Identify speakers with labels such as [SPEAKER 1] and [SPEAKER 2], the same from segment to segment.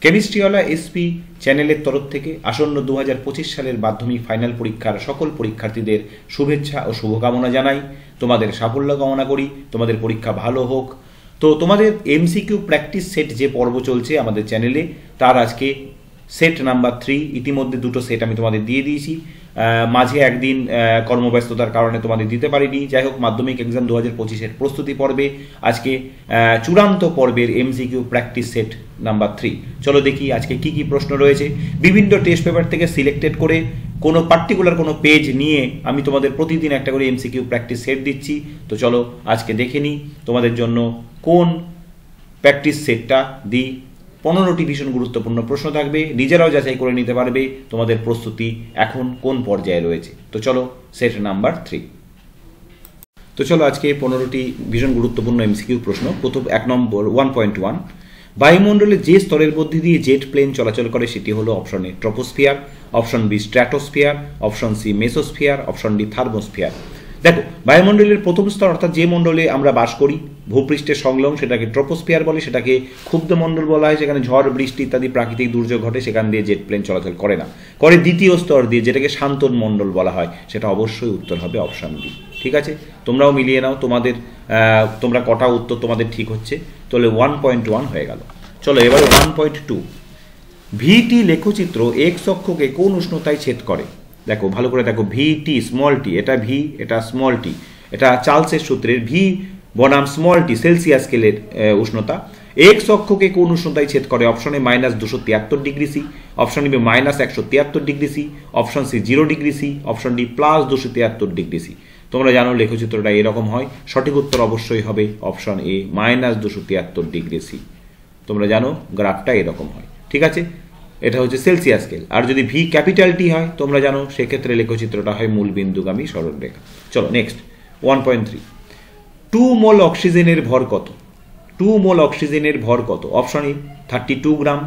[SPEAKER 1] কেমিস্ট্রিওয়ালা SP চ্যানেলের তরফ থেকে আসন্ন 2025 সালের মাধ্যমিক ফাইনাল পরীক্ষার সকল পরীক্ষার্থীদের শুভেচ্ছা ও শুভকামনা জানাই। তোমাদের সাফল্য কামনা করি, তোমাদের পরীক্ষা ভালো হোক। তো তোমাদের এমসিকিউ প্র্যাকটিস সেট যে পর্ব চলছে আমাদের চ্যানেলে, তার আজকে সেট নাম্বার 3। ইতিমধ্যে দুটো সেট আমি তোমাদের দিয়ে দিয়েছি, মাঝে একদিন কর্মব্যস্ততার কারণে তোমাদের দিতে পারিনি। যাই হোক, মাধ্যমিক এক্সাম 2025-এর প্রস্তুতি পর্বে আজকে চূড়ান্ত পর্বের এমসিকিউ প্র্যাকটিস সেট নাম্বার 3। চলো দেখি আজকে কি কি প্রশ্ন রয়েছে। বিভিন্ন টেস্ট পেপার থেকে সিলেক্টেড করে কোনো পার্টিকুলার কোনো পেজ নিয়ে আমি তোমাদের প্রতিদিন একটা করে এমসিকিউ প্র্যাকটিস সেট দিচ্ছি। তো চলো আজকে দেখে নিই তোমাদের জন্য কোন প্র্যাকটিস সেটটা দিই। 15টি ভীষণ গুরুত্বপূর্ণ প্রশ্ন থাকবে, নিজেরাও যাচাই করে নিতে পারবে তোমাদের প্রস্তুতি এখন কোন পর্যায়ে রয়েছে। তো চলো সেট নাম্বার 3। তো চলো আজকে 15টি ভীষণ গুরুত্বপূর্ণ এমসিকিউ প্রশ্ন। প্রথম 1 নম্বর 1.1, বায়ুমণ্ডলে যে স্তরের মধ্যে দিয়ে জেট প্লেন চলাচল করে সেটি হলো option A troposphere, option B stratosphere, option C mesosphere, option D thermosphere. দেখো, বায়ুমণ্ডলের প্রথম স্তর অর্থাৎ যে মণ্ডলে আমরা বাস করি ভূপৃষ্ঠের সংলগ্ন সেটাকে ট্রপোস্ফিয়ার বলে, সেটাকে ক্ষুব্ধ মণ্ডল বলা হয়। সেখানে ঝড় বৃষ্টি ইত্যাদি প্রাকৃতিক দুর্যোগ ঘটে, সেখান দিয়ে জেট প্লেন চলাচল করে না। করে দ্বিতীয় স্তর দিয়ে, যেটাকে শান্তন মণ্ডল বলা হয়, সেটা অবশ্যই উত্তর হবে অপশন বি। ঠিক আছে, তোমরাও মিলিয়ে নাও তোমরা কটা উত্তর তোমাদের ঠিক হচ্ছে। তাহলে 1.1 হয়ে গেল। চলো এবারে 1.2, ভিটি লেখচিত্র এক্স অক্ষকে কোন উষ্ণতায় ছেদ করে? দেখো ভালো করে দেখো, ভিটি স্মল টি, এটা ভি, এটা স্মল টি, এটা চার্লসের সূত্রের ভি বনাম স্মল টি সেলসিয়াস স্কেলের উষ্ণতা। এক্স অক্ষকে কোন উষ্ণতায় ছেদ করে? অপশনে -273 degree C, option B -173 degree C, option C 0 degree C, option D +273 degree C. তোমরা জানো লেখচিত্রটা এরকম হয়। সঠিক উত্তর অবশ্যই হবে অপশন এ -273 ডিগ্রি সি। তোমরা জানো গ্রাফটা এরকম হয়। ঠিক আছে, এটা হচ্ছে সেলসিয়াস স্কেল। আর যদি ভি ক্যাপিটাল টি হয় তোমরা জানো সেক্ষেত্রে লেখচিত্রটা হয় মূলবিন্দুগামী সরলরেখা। চলো নেক্সট 1.3, 2 মোল অক্সিজেনের ভর কত? 2 মোল অক্সিজেনের ভর কত? Option A 32 gram,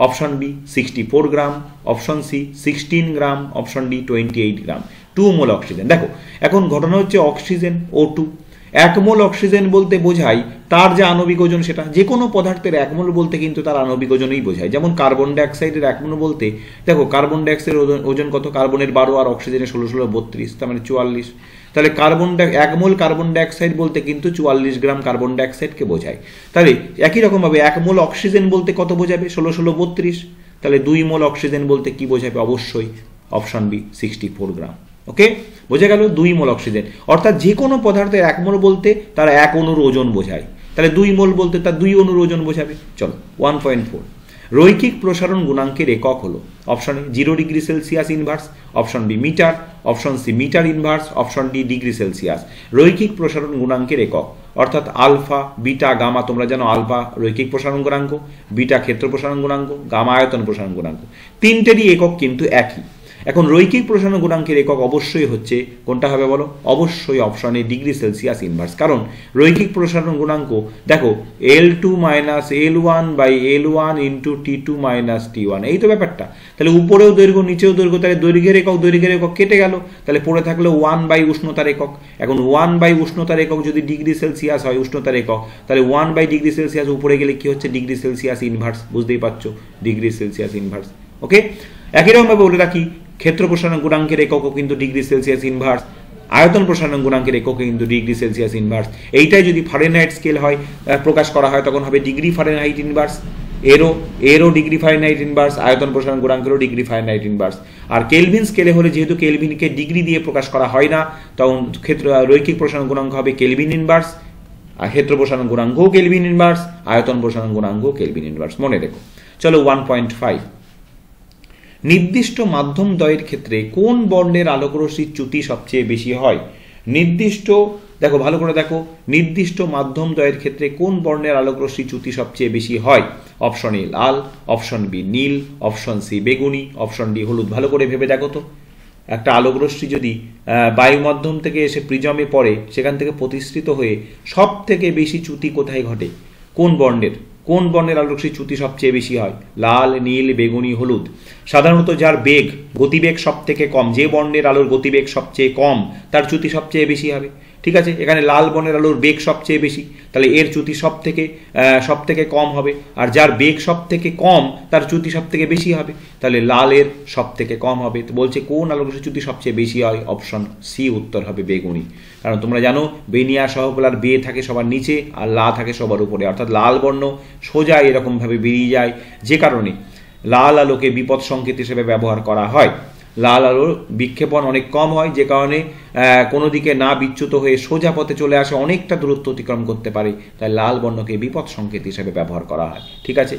[SPEAKER 1] option B 64 gram, option C 16 gram, option D 28 gram. 2 mole অক্সিজেন। দেখো এখন ঘটনা হচ্ছে অক্সিজেন O2, 1 মোল অক্সিজেন বলতে বোঝায় তার যে আণবিক ওজন, সেটা যে কোনো পদার্থের 1 মোল বলতে কিন্তু তার আণবিক ওজনই বোঝায়। যেমন কার্বন ডাইঅক্সাইডের 1 মোল বলতে, দেখো কার্বন ডাইঅক্সাইডের ওজন কত? কার্বনের 12 আর অক্সিজেনের 16 32, তার মানে 44। তাহলে 1 মোল কার্বন ডাইঅক্সাইড বলতে কিন্তু 44 গ্রাম কার্বন ডাইঅক্সাইডকে বোঝায়। তাহলে একই রকমভাবে 1 মোল অক্সিজেন বলতে কত বোঝাবে? 16 32। তাহলে 2 মোল অক্সিজেন বলতে কি বোঝাবে? অবশ্যই অপশন বি 64 গ্রাম। ওকে, বোঝা গেল 2 মোল অক্সিজেন। অর্থাৎ যে কোনো পদার্থের 1 মোল বলতে তার 1 অণুর ওজন বোঝায়, তাহলে 2 মোল বলতে তার 2 অণুর ওজন বোঝাবে। চলো 1.4, রৈখিক প্রসারণ গুণাঙ্কের একক হলো? Option A 0 degree Celsius inverse, option B metre, option C metre inverse, option D degree Celsius. রৈখিক প্রসারণ গুণাঙ্কের একক অর্থাৎ আলফা, বিটা, গামা। তোমরা জানো আলফা রৈখিক প্রসারণ গুণাঙ্ক, বিটা ক্ষেত্র প্রসারণ গুণাঙ্ক, গামা আয়তন প্রসারণ গুণাঙ্ক। তিনটেরই একক কিন্তু একই। এখন রৈখিক প্রসারণ গুণাঙ্কের একক অবশ্যই হচ্ছে কোনটা হবে বলো? অবশ্যই অপশনে ডিগ্রি সেলসিয়াস ইনভার্স। কারণ রৈখিক প্রসারণ গুণাঙ্ক দেখো L2 - L1 / L1 × T2 - T1, এই তো ব্যাপারটা। তাহলে উপরেও দৈর্ঘ্য নিচেও দৈর্ঘ্য, তাহলে দৈর্ঘ্যের একক কেটে গেল, তাহলে পড়ে থাকলো 1 / উষ্ণতার একক। এখন 1 / উষ্ণতার একক যদি ডিগ্রি সেলসিয়াস হয় উষ্ণতার একক, তাহলে 1 / ডিগ্রি সেলসিয়াস উপরে গেলে কি হচ্ছে? Degree Celsius inverse. বুঝতেই পারছো, ডিগ্রি সেলসিয়াস ইনভার্স। ওকে, একই রকমভাবে বলে রাখি ক্ষেত্র প্রসারণ গুণাঙ্কের এককও কিন্তু ডিগ্রি সেলসিয়াস ইনভার্স, আয়তন প্রসারণ গুণাঙ্কের এককে কিন্তু ডিগ্রি সেলসিয়াস ইনভার্স। এইটাই যদি ফারেনহাইট স্কেল হয় প্রকাশ করা হয় তখন হবে ডিগ্রি ফারেনহাইট ইনভার্স। এরও ডিগ্রি ফারেনহাইট ইনভার্স, আয়তন প্রসারণ গুণাঙ্কেরও ডিগ্রি ফারেনহাইট ইনভার্স। আর কেলভিন স্কেলে হলে যেহেতু কেলভিনকে ডিগ্রি দিয়ে প্রকাশ করা হয় না, তখন রৈখিক প্রসারণ গুণাঙ্ক হবে কেলভিন ইনভার্স, আর ক্ষেত্র প্রসারণ গুণাঙ্কও কেলভিন ইনভার্স, আয়তন প্রসারণ গুণাঙ্কও কেলভিন ইনভার্স। মনে রেখো। চলো 1.5, নির্দিষ্ট মাধ্যম দ্বয়ের ক্ষেত্রে কোন বর্ণের আলোকরশ্মির চ্যুতি সবচেয়ে বেশি হয়? দেখো ভালো করে দেখো, নির্দিষ্ট মাধ্যম দ্বয়ের ক্ষেত্রে কোন বর্ণের আলোকরশ্মির চ্যুতি সবচেয়ে বেশি হয়? অপশন এ লাল, অপশন বি নীল, অপশন সি বেগুনি, অপশন ডি হলুদ। ভালো করে ভেবে দেখো তো, একটা আলোকরশ্মি যদি বায়ু মাধ্যম থেকে এসে প্রিজমে পড়ে, সেখান থেকে প্রতিসৃত হয়ে সব থেকে বেশি চ্যুতি কোথায় ঘটে? কোন বর্ণের আলোকরশ্মির চ্যুতি সবচেয়ে বেশি হয়? লাল, নীল, বেগুনি, হলুদ। সাধারণত যার গতিবেগ সব থেকে কম, যে বর্ণের আলোর গতিবেগ সবচেয়ে কম, তার চ্যুতি সবচেয়ে বেশি হবে। ঠিক আছে, এখানে লাল বর্ণের আলোর বেগ সবচেয়ে বেশি, তাহলে এর চ্যুতি সব থেকে কম হবে, আর যার বেগ সব থেকে কম তার চ্যুতি সব থেকে বেশি হবে, তাহলে লালের সব থেকে কম হবে। তো বলছে কোন আলোর চ্যুতি সবচেয়ে বেশি হয়, অপশন সি উত্তর হবে বেগুনি। কারণ তোমরা জানো বেনিয়া সহপোলার বে থাকে সবার নিচে আর লা থাকে সবার উপরে, অর্থাৎ লাল বর্ণ সোজা এরকমভাবে বেরিয়ে যায়, যে কারণে লাল আলোকে বিপদ সংকেত হিসেবে ব্যবহার করা হয়। লাল আলোর বিক্ষেপণ অনেক কম হয়, যে কারণে কোনো দিকে না বিচ্যুত হয়ে সোজা পথে চলে আসে, অনেকটা দূরত্ব অতিক্রম করতে পারে, তাই লাল বর্ণকে বিপদ সংকেত হিসেবে ব্যবহার করা হয়। ঠিক আছে,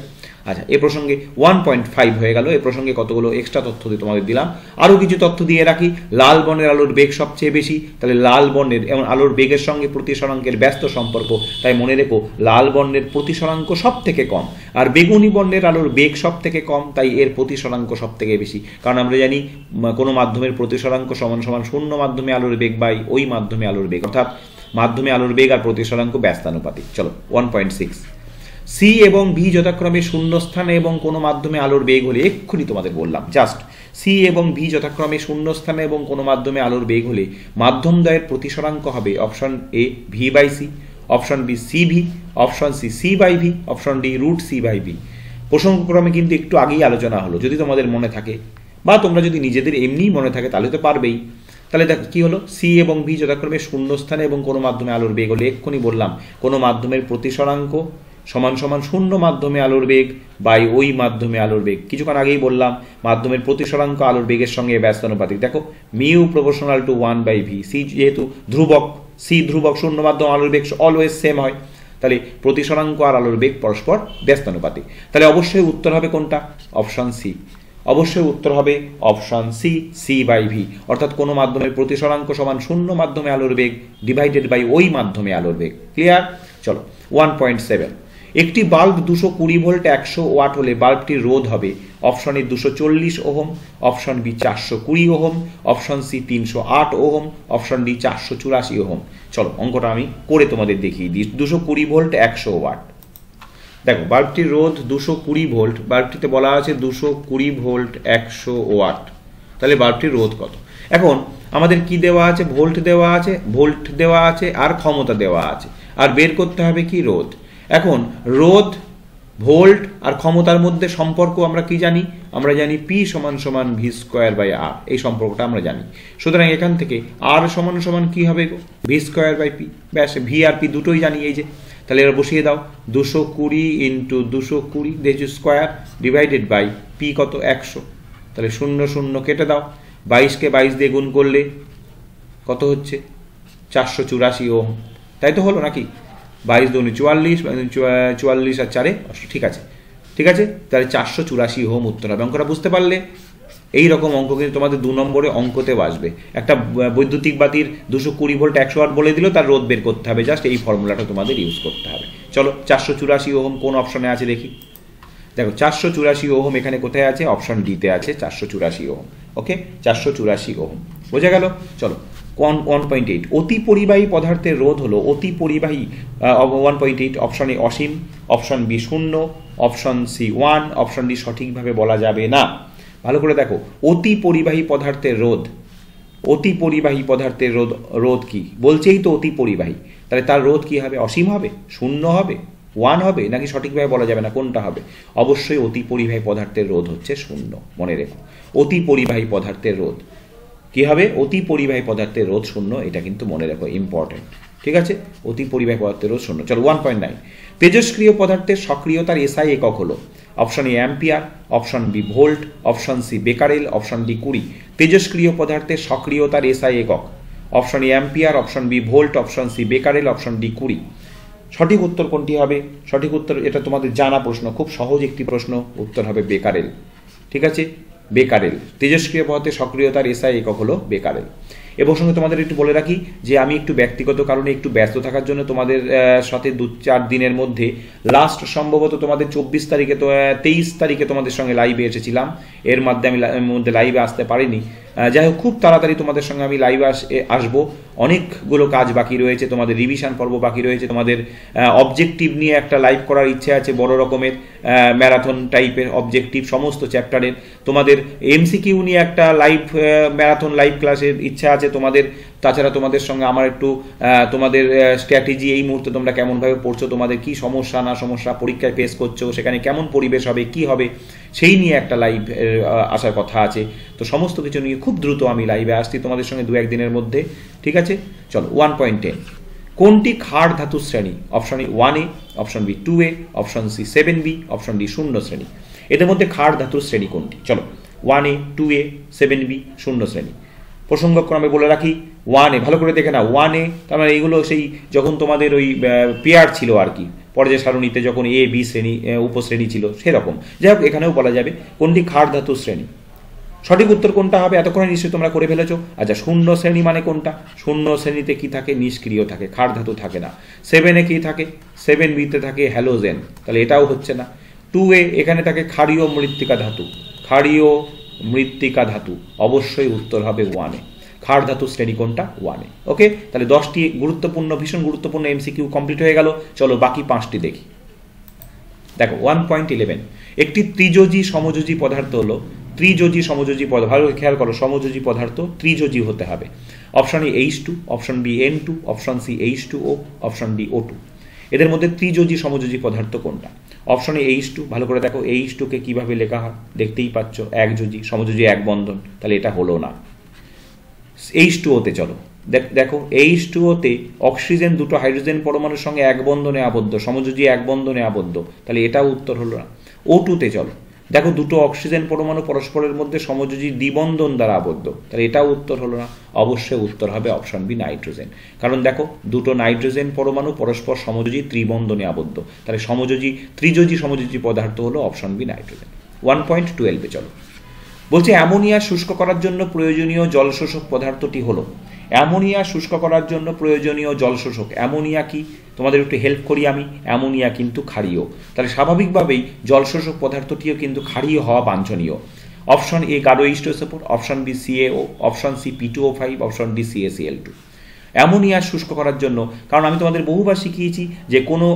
[SPEAKER 1] আচ্ছা এ প্রসঙ্গে 1.5 হয়ে গেল। এ প্রসঙ্গে কতগুলো এক্সট্রা তথ্য দিয়ে তোমাদের দিলাম, আরও কিছু তথ্য দিয়ে রাখি। লাল বর্ণের আলোর বেগ সবচেয়ে বেশি, তাহলে লাল বর্ণের এবং আলোর বেগের সঙ্গে প্রতিসরাঙ্কের ব্যস্ত সম্পর্ক, তাই মনে রেখো লাল বর্ণের প্রতিসরাঙ্ক সব থেকে কম, আর বেগুনি বর্ণের আলোর বেগ সব থেকে কম, তাই এর প্রতিসরাঙ্ক সব থেকে বেশি। কারণ আমরা জানি কোনো মাধ্যমের প্রতিসরাঙ্ক সমান সমান শূন্য মাধ্যমে আলোর বেগ বাই ওই মাধ্যমে আলোর বেগ, অর্থাৎ মাধ্যমে আলোর বেগ আর প্রতিসরাঙ্ক ব্যস্তানুপাতিক। চলো 1.6, সি এবং ভি যথাক্রমে শূন্যস্থানে এবং কোনো মাধ্যমে আলোর বেগ হলে, এক্ষুনি তোমাদের বললাম জাস্ট, সি এবং ভি যথাক্রমে শূন্যস্থানে এবং কোনো মাধ্যমে আলোর বেগ হলে মাধ্যমদ্বয়ের প্রতিসরাঙ্ক হবে option A V by C, option B C V, option C C by V, option D root C by V. প্রসঙ্গক্রমে কিন্তু একটু আগেই আলোচনা হলো, যদি তোমাদের মনে থাকে বা তোমরা যদি নিজেদের এমনিই মনে থাকে তাহলে তো পারবেই। তাহলে দেখ কি হলো, সি এবং ভি যথাক্রমে শূন্যস্থানে এবং কোনো মাধ্যমে আলোর বেগ হলে, এক্ষুনি বললাম কোনো মাধ্যমের প্রতিসরাঙ্ক সমান সমান শূন্য মাধ্যমে আলোর বেগ বাই ওই মাধ্যমে আলোর বেগ। কিছুক্ষণ আগেই বললাম মাধ্যমের প্রতিসরাঙ্ক আলোর বেগের সঙ্গে ব্যস্তানুপাতিক। দেখো mu proportional to 1/v, C যেহেতু ধ্রুবক, সি ধ্রুবক, শূন্য মাধ্যম আলোর বেগ অলওয়েজ সেম হয়, তাহলে প্রতিসরাঙ্ক আর আলোর বেগ পরস্পর ব্যস্তানুপাতিক। তাহলে অবশ্যই উত্তর হবে কোনটা, অপশন সি। অবশ্যই উত্তর হবে option C, C by V, অর্থাৎ কোনো মাধ্যমের প্রতিসরাঙ্ক সমান শূন্য মাধ্যমে আলোর বেগ ডিভাইডেড বাই ওই মাধ্যমে আলোর বেগ। ক্লিয়ার? চলো 1.7, একটি বাল্ব 220 ভোল্ট 100 ওয়াট হলে বাল্বটির রোধ হবে option A 240 ohm, option B 420 ohm, option C 308 ohm, option D 484 ohm. চলো অঙ্কটা আমি করে তোমাদের দেখিয়ে দিই। 220 ভোল্ট 100 ওয়াট, দেখো বাল্বটির রোধ 220 ভোল্ট, বাল্বটিতে বলা আছে 220 ভোল্ট 100 ওয়াট, তাহলে বাল্বটির রোধ কত? এখন আমাদের কি দেওয়া আছে, ভোল্ট দেওয়া আছে আর ক্ষমতা দেওয়া আছে, আর বের করতে হবে কি রোধ। এখন রোধ, ভোল্ট আর ক্ষমতার মধ্যে সম্পর্ক আমরা কি জানি, আমরা জানি পি সমান সমান ভি স্কোয়ার বাই আর, এই সম্পর্কটা আমরা জানি। সুতরাং এখান থেকে আর সমান সমান কি হবে, ভি স্কোয়ার বাই পি, ব্যাস ভি আর পি দুটোই জানি এই যে, তাহলে এবার বসিয়ে দাও 220 ইন্টু 220 দেখছি স্কোয়ার ডিভাইডেড বাই পি কত 100, তাহলে 0 0 কেটে দাও, 22কে 22 দিয়ে গুণ করলে কত হচ্ছে 484 ওহম, তাই তো হলো নাকি? 22 দুগুণে 44, 44 আর 4 ঠিক আছে, ঠিক আছে, তাহলে 484 ওহম উত্তর হবে। অঙ্কটা বুঝতে পারলে? এই রকম অঙ্ক কিন্তু তোমাদের 2 নম্বরে অঙ্কতেও আসবে। একটা বৈদ্যুতিক বাতির 220 ভোল্ট 100 ওয়াট বলে দিল, তার রোধ বের করতে হবে, জাস্ট এই ফর্মুলাটা তোমাদের ইউজ করতে হবে। চলো 484 ওহম কোন অপশনে আছে দেখি। দেখো 484 ওহম এখানে কোথায় আছে, অপশন ডিতে আছে 484 ওহম। ওকে, 484 ওহম বোঝা গেল। চলো 1.8, অতি পরিবাহী পদার্থের রোধ হলো অতি পরিবাহী 1.8, অপশন এ অসীম, option B 0, option C 1, option D সঠিকভাবে বলা যাবে না। ভালো করে দেখো, অতি পরিবাহী পদার্থের রোধ, অতি পরিবাহী পদার্থের রোধ কি বলছেই তো, অতি পরিবাহী, তাহলে তার রোধ কি হবে, অসীম হবে, 0 হবে, 1 হবে, নাকি সঠিকভাবে বলা যাবে না, কোনটা হবে? অবশ্যই অতি পরিবাহী পদার্থের রোধ হচ্ছে 0, মনে রেখো। অতি পরিবাহী পদার্থের রোধ কি হবে, অতি পরিবাহী পদার্থের রোধ 0, এটা কিন্তু মনে রাখো, ইম্পর্টেন্ট। ঠিক আছে, অতি পরিবাহী পদার্থের রোধ 0। চলো 1.9, তেজস্ক্রিয় পদার্থের সক্রিয়তার এসআই একক হলো option A ampere, option B volt, option C becquerel, option D curie. তেজস্ক্রিয় পদার্থের সক্রিয়তার এসআই একক option A ampere, option B volt, option C becquerel, option D curie. সঠিক উত্তর কোনটি হবে? সঠিক উত্তর, এটা তোমাদের জানা প্রশ্ন, খুব সহজ একটি প্রশ্ন, উত্তর হবে বেকারেল। ঠিক আছে, বেকারেল। তেজস্ক্রিয় পদার্থের সক্রিয়তার এসআই একক হলো বেকারেল। এ প্রসঙ্গে তোমাদের একটু বলে রাখি যে আমি একটু ব্যক্তিগত কারণে একটু ব্যস্ত থাকার জন্য তোমাদের সাথে 2-4 দিনের মধ্যে লাস্ট সম্ভবত তোমাদের 24 তারিখে, তো 23 তারিখে তোমাদের সঙ্গে লাইভে এসেছিলাম, এর মধ্যে আমি লাইভে আসতে পারিনি। যাই হোক, খুব তাড়াতাড়ি তোমাদের সঙ্গে আমি লাইভে আসবো, অনেকগুলো কাজ বাকি রয়েছে, তোমাদের রিভিশন পর্ব বাকি রয়েছে, তোমাদের অবজেক্টিভ নিয়ে একটা লাইভ করার ইচ্ছে আছে, বড় রকমের ম্যারাথন টাইপের অবজেক্টিভ সমস্ত চ্যাপ্টারের। তোমাদের এমসিকিউ নিয়ে একটা লাইভ ম্যারাথন লাইভ ক্লাসের ইচ্ছা আছে তোমাদের। তাছাড়া তোমাদের সঙ্গে আমার একটু তোমাদের স্ট্র্যাটেজি, এই মুহূর্তে তোমরা কেমনভাবে পড়ছো, তোমাদের কি সমস্যা না সমস্যা, পরীক্ষায় ফেস করছো, সেখানে কেমন পরিবেশ হবে, কি হবে, সেই নিয়ে একটা লাইভ আসার কথা আছে। তো সমস্ত কিছু নিয়ে খুব দ্রুত আমি লাইভে আসছি তোমাদের সঙ্গে 2-1 দিনের মধ্যে, ঠিক আছে? চলো 1.10, কোনটি ক্ষার ধাতু শ্রেণী? Option A 1A, option B 2A, option C 7B, option D 0 শ্রেণী। এদের মধ্যে ক্ষার ধাতুর শ্রেণী কোনটি? চলো 1A, 2A, 7B, 0 শ্রেণী। প্রসঙ্গক্রমে বলে রাখি 1A, ভালো করে দেখে না, 1A তার মানে এইগুলো সেই যখন তোমাদের ওই পেয়ার ছিল আর কি, পর্যায় সারণীতে যখন এ বি শ্রেণী উপশ্রেণী ছিল সেরকম। যাই হোক, এখানেও বলা যাবে কোনটি ক্ষার ধাতুর শ্রেণী। সঠিক উত্তর কোনটা হবে এতক্ষণে নিশ্চয়ই তোমরা করে ফেলেছো। আচ্ছা, 0 শ্রেণী মানে কোনটা? 0 শ্রেণীতে কি থাকে? নিষ্ক্রিয় থাকে, ক্ষার ধাতু থাকে না। 7A কি থাকে? 7Bতে থাকে হ্যালোজেন, তাহলে এটাও হচ্ছে না। 2A এখানে থাকে ক্ষারীয় মৃত্তিকা ধাতু, ক্ষারীয় মৃত্তিকা ধাতু, অবশ্যই উত্তর হবে 1A। ক্ষার ধাতু শ্রেণী কোনটা? 1A। ওকে, তাহলে 10টি গুরুত্বপূর্ণ, ভীষণ গুরুত্বপূর্ণ এমসিকিউ কমপ্লিট হয়ে গেল। চলো বাকি 5টি দেখি। দেখো 1.11, একটি ত্রিযোজী সমযোজী পদার্থ হলো, ত্রিযোজী সমযোজী পদার্থ, ভালো খেয়াল করো, সমযোজী পদার্থ ত্রিযোজী হতে হবে। Option A H2, option B N2, option C H2O, option D O2। এদের মধ্যে ত্রিযোজী সমযোজী পদার্থ কোনটা? অপশনে H2, ভালো করে দেখো H2 কে কিভাবে লেখা হয়, দেখতেই পাচ্ছ, একযোজী, সমযোজী এক বন্ধন, তাহলে এটা হলো না। H2O-তে চলো, দেখো H2O-তে অক্সিজেন দুটো হাইড্রোজেন পরমাণুর সঙ্গে এক বন্ধনে আবদ্ধ, সমযোজী এক বন্ধনে আবদ্ধ, তাহলে এটাও উত্তর হলো না। O2-তে চলো, দেখো দুটো অক্সিজেন পরমাণু পরস্পরের মধ্যে সমযোজী দ্বিবন্ধন দ্বারা আবদ্ধ, তাহলে এটাও উত্তর হলো না। অবশ্যই উত্তর হবে অপশন বি নাইট্রোজেন, কারণ দেখো দুটো নাইট্রোজেন পরমাণু পরস্পর সমযোজী ত্রিবন্ধনে আবদ্ধ, তাহলে সমযোজী ত্রিযোজী সমযোজী পদার্থ হলো অপশন বি নাইট্রোজেন। 1.12-এ চলো, বলছে অ্যামোনিয়া শুষ্ক করার জন্য প্রয়োজনীয় জলশোষক পদার্থটি হলো। অ্যামোনিয়া শুষ্ক করার জন্য প্রয়োজনীয় জলশোষক, অ্যামোনিয়া কি? তোমাদের একটু হেল্প করি আমি, অ্যামোনিয়া কিন্তু ক্ষারীয়, তাহলে স্বাভাবিকভাবেই জলশোষক পদার্থটিও কিন্তু ক্ষারীয় হওয়া বাঞ্ছনীয়। অপশন এ গাঢ় H2SO4, option B CaO, option C P2O5, option D CaCl2। Ammonia শুষ্ক করার জন্য, কারণ আমি তোমাদের বহুবার শিখিয়েছি যে কোনো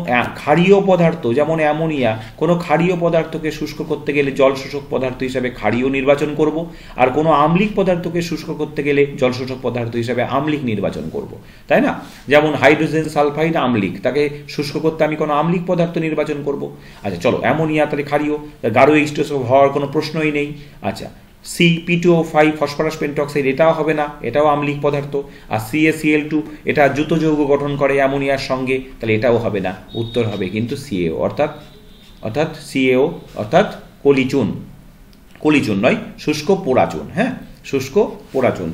[SPEAKER 1] ক্ষারীয় পদার্থ, যেমন অ্যামোনিয়া, কোনো ক্ষারীয় পদার্থকে শুষ্ক করতে গেলে জলশোষক পদার্থ হিসাবে ক্ষারীয় নির্বাচন করব, আর কোনো আম্লিক পদার্থকে শুষ্ক করতে গেলে জলশোষক পদার্থ হিসাবে আম্লিক নির্বাচন করব, তাই না? যেমন হাইড্রোজেন সালফাইড আম্লিক, তাকে শুষ্ক করতে আমি কোনো আম্লিক পদার্থ নির্বাচন করব। আচ্ছা চলো, অ্যামোনিয়া তাহলে ক্ষারীয়, গাঢ় H2SO4 হওয়ার কোনো প্রশ্নই নেই। আচ্ছা, সি P2O5 ফসফরাস পেন্টক্সাইড, এটাও হবে না, এটাও আম্লিক পদার্থ। আর CaCl2 এটা যুত যৌগ গঠন করে অ্যামোনিয়ার সঙ্গে, তাহলে এটাও হবে না। উত্তর হবে কিন্তু CaO, অর্থাৎ CaO অর্থাৎ কলিচুন, কলিচুন নয়, শুষ্ক পোড়া চুন। হ্যাঁ, শুষ্ক পোড়া চুন,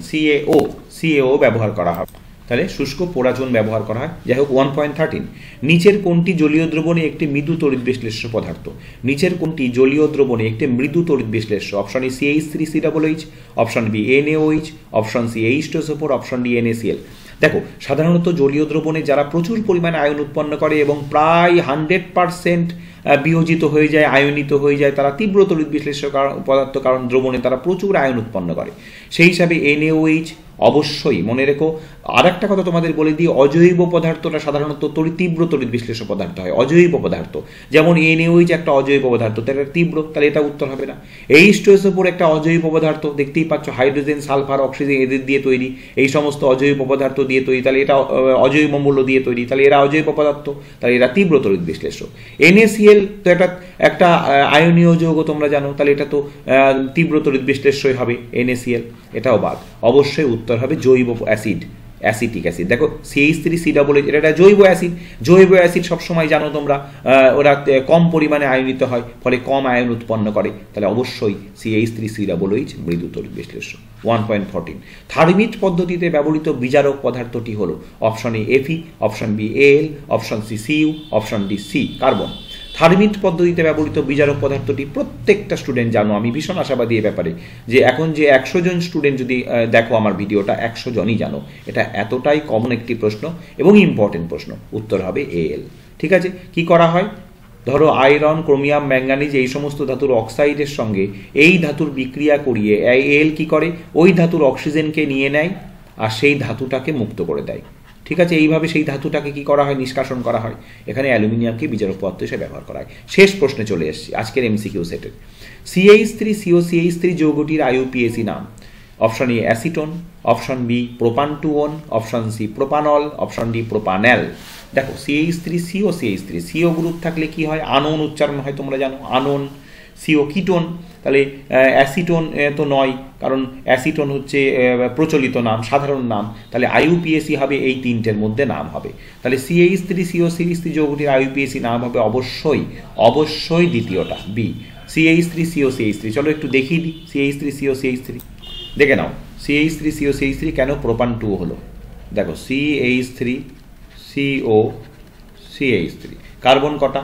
[SPEAKER 1] CaO ব্যবহার করা হবে, তাহলে শুষ্ক পোড়া চুন ব্যবহার করা হয়। যাই হোক 1.13, নিচের কোনটি জলীয় দ্রবণে একটি মৃদু তড়িৎ বিশ্লেষ্য পদার্থ? নিচের কোনটি জলীয় দ্রবণে একটি মৃদু তড়িৎ বিশ্লেষ্য? Option A CH3COOH, option B NaOH, option C H2SO4, option D NaCl। দেখো, সাধারণত জলীয় দ্রবণে যারা প্রচুর পরিমাণে আয়ন উৎপন্ন করে এবং প্রায় 100% বিয়োজিত হয়ে যায়, আয়নিত হয়ে যায়, তারা তীব্র তড়িৎ বিশ্লেষ্য পদার্থ, কারণ দ্রবণে তারা প্রচুর আয়ন উৎপন্ন করে। সেই হিসাবে NaOH অবশ্যই মনে রেখো। আর একটা কথা তোমাদের বলে দিই, অজৈব পদার্থটা সাধারণত তীব্র তড়িৎ বিশ্লেষ্য পদার্থ হয়, অজৈব পদার্থ, যেমন NaOH একটা অজৈব পদার্থ, তাহলে তীব্র, তাহলে এটা উত্তর হবে না। H2SO4 একটা অজৈব পদার্থ, দেখতেই পাচ্ছ, হাইড্রোজেন সালফার অক্সিজেন এদের দিয়ে তৈরি, এই সমস্ত অজৈব পদার্থ দিয়ে তৈরি, তাহলে এটা অজৈব মূল্য দিয়ে তৈরি, তাহলে এরা অজৈব পদার্থ, তাহলে এরা তীব্র তড়িৎ বিশ্লেষ্য। NaCl তো একটা আয়নীয় যৌগ, তোমরা জানো, তাহলে এটা তো তীব্র তড়িৎ বিশ্লেষ্যই হবে NaCl, এটাও বাদ। অবশ্যই উত্তর হবে জৈব অ্যাসিড, অ্যাসিটিক অ্যাসিড। দেখো CH3COOH এটা একটা জৈব অ্যাসিড, জৈব অ্যাসিড সবসময় জানো তোমরা ওরা কম পরিমাণে আয়নিত হয়, ফলে কম আয়ন উৎপন্ন করে, তাহলে অবশ্যই CH3COOH মৃদু তড়িৎ বিশ্লেষ্য। 1.14, থার্মিট পদ্ধতিতে ব্যবহৃত বিজারক পদার্থটি হলো। Option A Fe, option B Al, option C Cu, option D C carbon. Thermite পদ্ধতিতে ব্যবহৃত বিজারক পদার্থটি প্রত্যেকটা স্টুডেন্ট জানো, আমি ভীষণ আশাবাদী এ ব্যাপারে, যে এখন যে 100 জন স্টুডেন্ট যদি দেখো আমার ভিডিওটা, 100 জনই জানো। এটা এতটাই কমন একটি প্রশ্ন এবং ইম্পর্টেন্ট প্রশ্ন, উত্তর হবে Al। ঠিক আছে, কি করা হয়? ধরো আয়রন, ক্রোমিয়াম, ম্যাঙ্গানিজ এই সমস্ত ধাতুর অক্সাইডের সঙ্গে এই ধাতুর বিক্রিয়া করিয়ে Al কি করে, ওই ধাতুর অক্সিজেনকে নিয়ে নেয় আর সেই ধাতুটাকে মুক্ত করে দেয়। ঠিক আছে, এইভাবে সেই ধাতুটাকে কি করা হয়, নিষ্কাশন করা হয়। এখানে অ্যালুমিনিয়ামকে বিজারক পদার্থ হিসেবে ব্যবহার করা হয়। শেষ প্রশ্নে চলে এসেছি আজকের MCQ সেটের। CH3COCH3 যৌগটির IUPAC নাম। Option A acetone, option B প্রোপান-2-ওন, option C propanol, option D propanal. দেখো CH3COCH3 CO গ্রুপ থাকলে কি হয়, আনোন উচ্চারণ হয়, তোমরা জানো আনোন। CO কিটোন, তাহলে অ্যাসিটোন তো নয়, কারণ অ্যাসিটোন হচ্ছে প্রচলিত নাম, সাধারণ নাম, তাহলে IUPAC হবে এই তিনটের মধ্যে নাম হবে। তাহলে CH3COCH3 যৌগটির IUPAC নাম হবে অবশ্যই দ্বিতীয়টা বি, CH3COCH3। চলো একটু দেখিয়ে দিই CH3COCH3, দেখে নাও CH3COCH3 কেন প্রোপান-2 হলো। দেখো CH3COCH3 কার্বন কটা,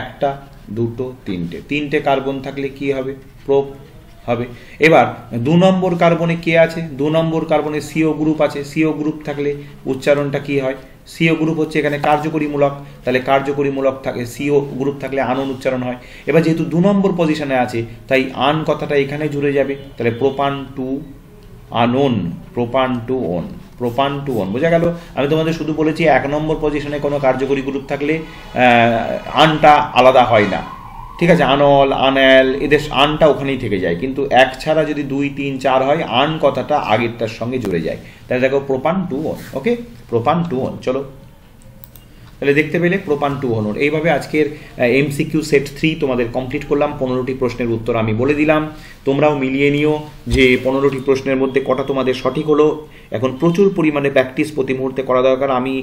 [SPEAKER 1] একটা, দুটো, তিনটে কার্বন থাকলে কি হবে, প্রোপ হবে। এবার 2 নম্বর কার্বনে কে আছে, 2 নম্বর কার্বনে CO গ্রুপ আছে। CO গ্রুপ থাকলে উচ্চারণটা কি হয়, CO গ্রুপ হচ্ছে এখানে কার্যকরীমূলক, তাহলে কার্যকরীমূলক থাকে, CO গ্রুপ থাকলে আনন উচ্চারণ হয়। এবার যেহেতু 2 নম্বর পজিশনে আছে তাই আন কথাটা এখানে জুড়ে যাবে, তাহলে প্রোপান-2-আনন, প্রোপান-2-ওন, বোঝা গেল। আমি তোমাদের শুধু বলেছি 1 নম্বর পজিশনে কোনো কার্যকরী গ্রুপ থাকলে আনটা আলাদা হয় না, ঠিক আছে, আনল, আনেল, এদের আনটা ওখানেই থেকে যায়, কিন্তু 1 ছাড়া যদি 2, 3, 4 হয় আন কথাটা আগেরটার সঙ্গে জুড়ে যায়। তাহলে দেখো প্রোপান-2-ওন, ওকে, প্রোপান-2-ওন। চলো তাহলে দেখতে পেলে প্রোপান-2-ওন। এইভাবে আজকের MCQ সেট 3 তোমাদের কমপ্লিট করলাম। 15টি প্রশ্নের উত্তর আমি বলে দিলাম, তোমরাও মিলিয়ে নিও যে 15টি প্রশ্নের মধ্যে কটা তোমাদের সঠিক হলো। এখন প্রচুর পরিমাণে প্র্যাকটিস প্রতি মুহূর্তে করা দরকার। আমি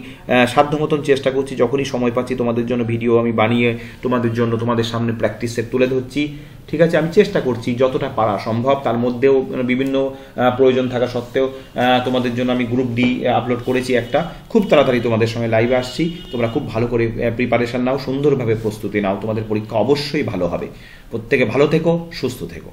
[SPEAKER 1] সাধ্য মতন চেষ্টা করছি, যখনই সময় পাচ্ছি তোমাদের জন্য ভিডিও আমি বানিয়ে তোমাদের সামনে প্র্যাকটিস সেট তুলে ধরছি। ঠিক আছে, আমি চেষ্টা করছি যতটা পারা সম্ভব, তার মধ্যেও বিভিন্ন প্রয়োজন থাকা সত্ত্বেও তোমাদের জন্য আমি গ্রুপ ডি আপলোড করেছি একটা, খুব তাড়াতাড়ি তোমাদের সঙ্গে লাইভে আসছি। তোমরা খুব ভালো করে প্রিপারেশন নাও, সুন্দরভাবে প্রস্তুতি নাও, তোমাদের পরীক্ষা অবশ্যই ভালো হবে। প্রত্যেকে ভালো থেকো, সুস্থ থেকো।